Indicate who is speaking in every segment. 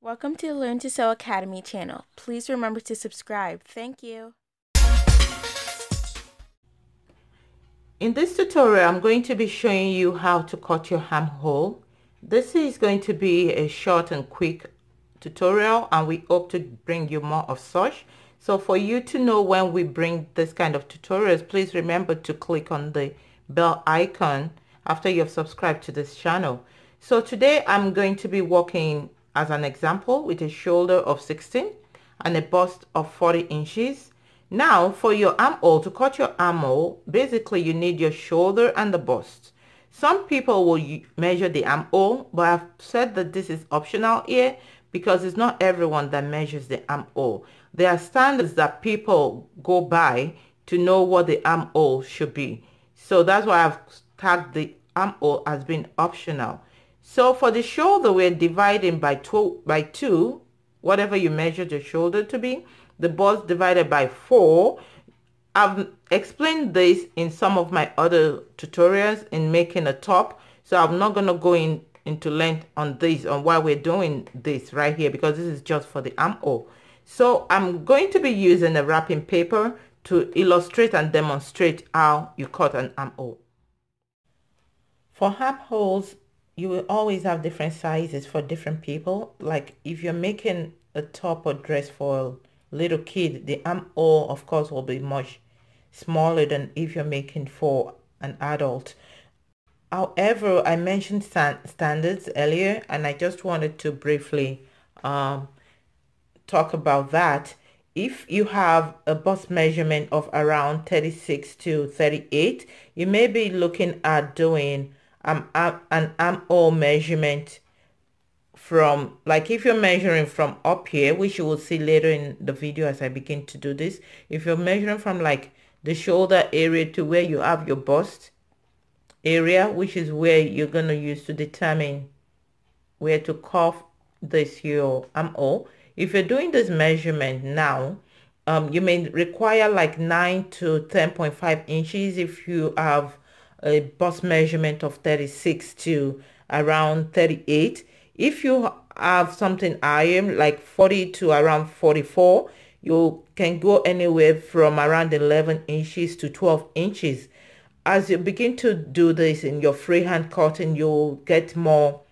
Speaker 1: Welcome to the Learn to Sew Academy channel. Please remember to subscribe. Thank you.
Speaker 2: In this tutorial, I'm going to be showing you how to cut your armhole. This is going to be a short and quick tutorial, and we hope to bring you more of such. So for you to know when we bring this kind of tutorials, please remember to click on the bell icon after you've subscribed to this channel. So today I'm going to be working as an example with a shoulder of 16 and a bust of 40 inches. Now for your armhole, to cut your armhole, basically you need your shoulder and the bust. Some people will measure the armhole, but I've said that this is optional here because it's not everyone that measures the armhole. There are standards that people go by to know what the armhole should be. So that's why I've tagged the armhole as being optional. So for the shoulder, we're dividing by two, whatever you measure the shoulder to be. The bust divided by 4. I've explained this in some of my other tutorials in making a top. So I'm not going to go into length on this, on why we're doing this right here, because this is just for the armhole. So I'm going to be using a wrapping paper to illustrate and demonstrate how you cut an armhole. For armholes, you will always have different sizes for different people. Like if you're making a top or dress for a little kid, the armhole of course will be much smaller than if you're making for an adult. However, I mentioned standards earlier, and I just wanted to briefly talk about that. If you have a bust measurement of around 36 to 38, you may be looking at doing an armhole measurement from, like if you're measuring from up here, which you will see later in the video as I begin to do this, if you're measuring from like the shoulder area to where you have your bust area, which is where you're going to use to determine where to cuff this your armhole. If you're doing this measurement now, you may require like 9 to 10.5 inches if you have a bust measurement of 36 to around 38. If you have something higher like 40 to around 44, you can go anywhere from around 11 inches to 12 inches. As you begin to do this in your freehand cutting, you'll get more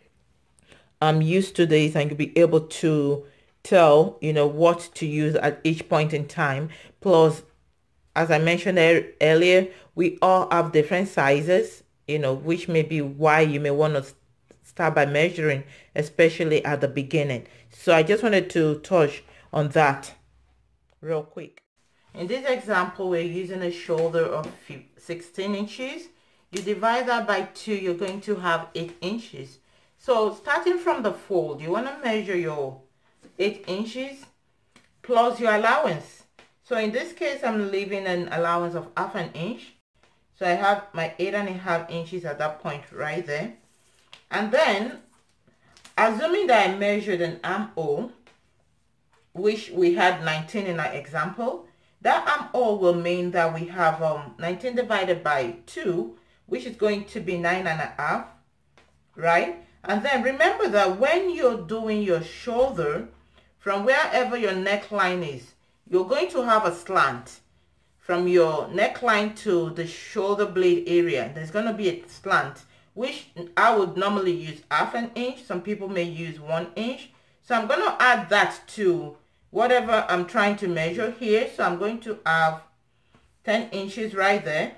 Speaker 2: used to this, and you'll be able to tell what to use at each point in time. Plus, as I mentioned earlier, we all have different sizes, which may be why you may want to start by measuring, especially at the beginning. So I just wanted to touch on that real quick. In this example, we're using a shoulder of 16 inches. You divide that by 2, you're going to have 8 inches. So starting from the fold, you want to measure your 8 inches plus your allowance. So in this case, I'm leaving an allowance of ½ an inch. So I have my 8.5 inches at that point right there. And then, assuming that I measured an armhole, which we had 19 in our example, that armhole will mean that we have 19 divided by 2, which is going to be 9.5, right? And then remember that when you're doing your shoulder, from wherever your neckline is, you're going to have a slant. From your neckline to the shoulder blade area, there's going to be a slant, which I would normally use ½ an inch. Some people may use 1 inch. So I'm going to add that to whatever I'm trying to measure here. So I'm going to have 10 inches right there.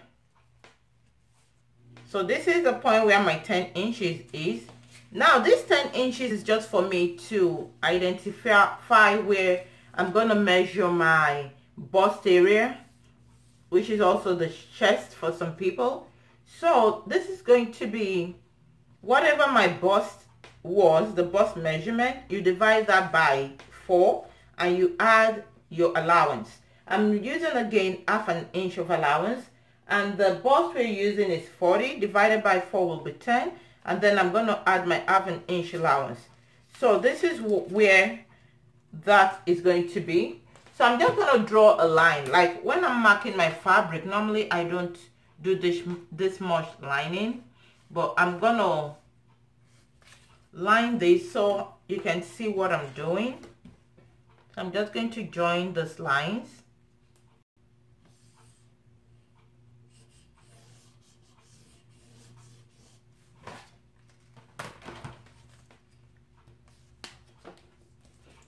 Speaker 2: So this is the point where my 10 inches is. Now this 10 inches is just for me to identify where I'm going to measure my bust area, which is also the chest for some people. So this is going to be whatever my bust was, the bust measurement, you divide that by 4 and you add your allowance. I'm using again ½ an inch of allowance, and the bust we're using is 40, divided by 4 will be 10, and then I'm going to add my ½ an inch allowance. So this is where that is going to be. So I'm just going to draw a line. Like when I'm marking my fabric, normally I don't do this much lining, but I'm going to line this so you can see what I'm doing. I'm just going to join these lines.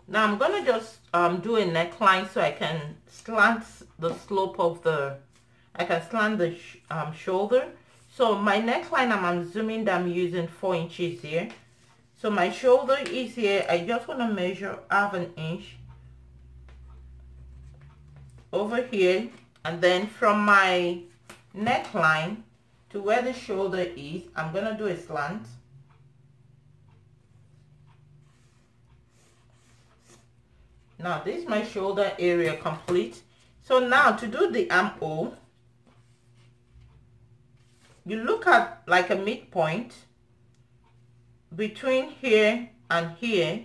Speaker 2: Now I'm going to just do a neckline so I can slant the slope of the, I can slant the shoulder. So my neckline, I'm assuming that I'm using 4 inches here. So my shoulder is here. I just want to measure half an inch over here, and then from my neckline to where the shoulder is, I'm going to do a slant. Now this is my shoulder area complete. So now to do the armhole, you look at like a midpoint between here and here,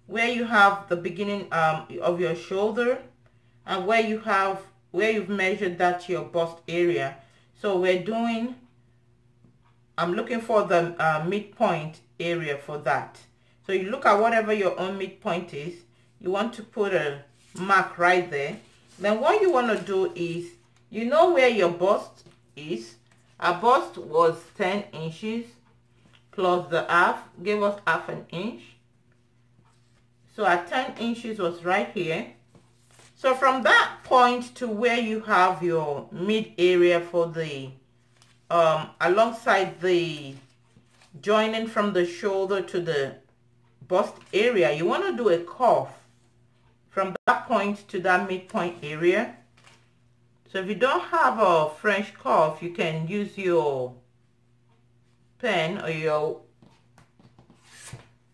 Speaker 2: where you have the beginning of your shoulder, and where you've measured that your bust area. So I'm looking for the midpoint area for that. So you look at whatever your own midpoint is. You want to put a mark right there. Then what you want to do is, you know where your bust is. Our bust was 10 inches plus the half, gave us half an inch. So our 10 inches was right here. So from that point to where you have your mid area for the, alongside the joining from the shoulder to the bust area, you want to do a curve from that point to that midpoint area. So if you don't have a French curve, you can use your pen or your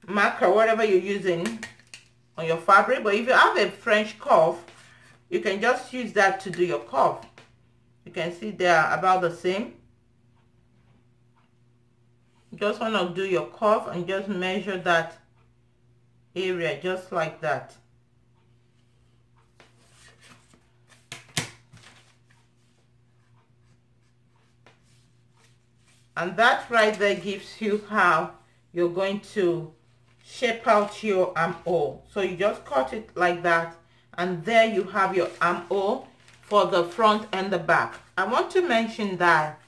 Speaker 2: marker, whatever you're using on your fabric. But if you have a French curve, you can just use that to do your curve. You can see they are about the same. You just want to do your curve and just measure that area just like that. And that right there gives you how you're going to shape out your armhole. So you just cut it like that, and there you have your armhole for the front and the back. I want to mention that,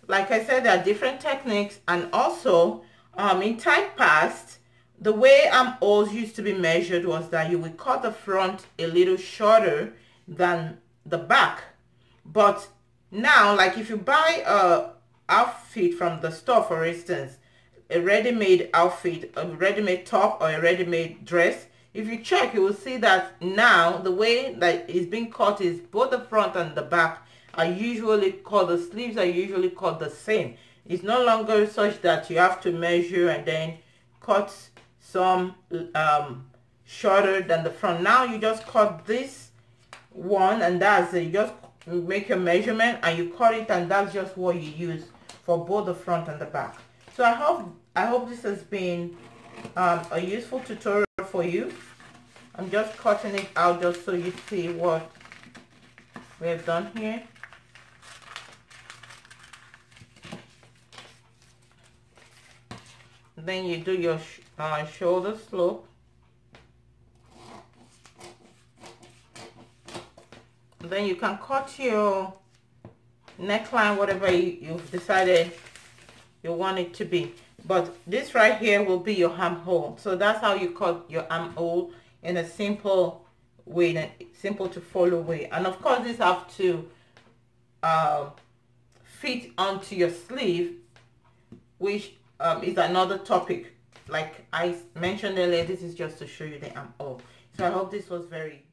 Speaker 2: like I said, there are different techniques, and also in time past, the way armholes used to be measured was that you would cut the front a little shorter than the back. But now, like if you buy a outfit from the store, for instance, a ready-made outfit, a ready-made top or a ready-made dress, if you check, you will see that now the way that is being cut is both the front and the back are usually cut, the sleeves are usually cut the same. It's no longer such that you have to measure and then cut some shorter than the front. Now you just cut this one, and that's it. You just make your measurement and you cut it, and that's just what you use for both the front and the back. So I hope this has been a useful tutorial for you. I'm just cutting it out just so you see what we have done here. Then you do your shoulder slope. Then you can cut your neckline, whatever you've decided you want it to be. But this right here will be your armhole. So that's how you cut your armhole in a simple way, simple to follow way. And of course, these have to fit onto your sleeve, which is another topic. Like I mentioned earlier, this is just to show you the armhole. So I hope this was very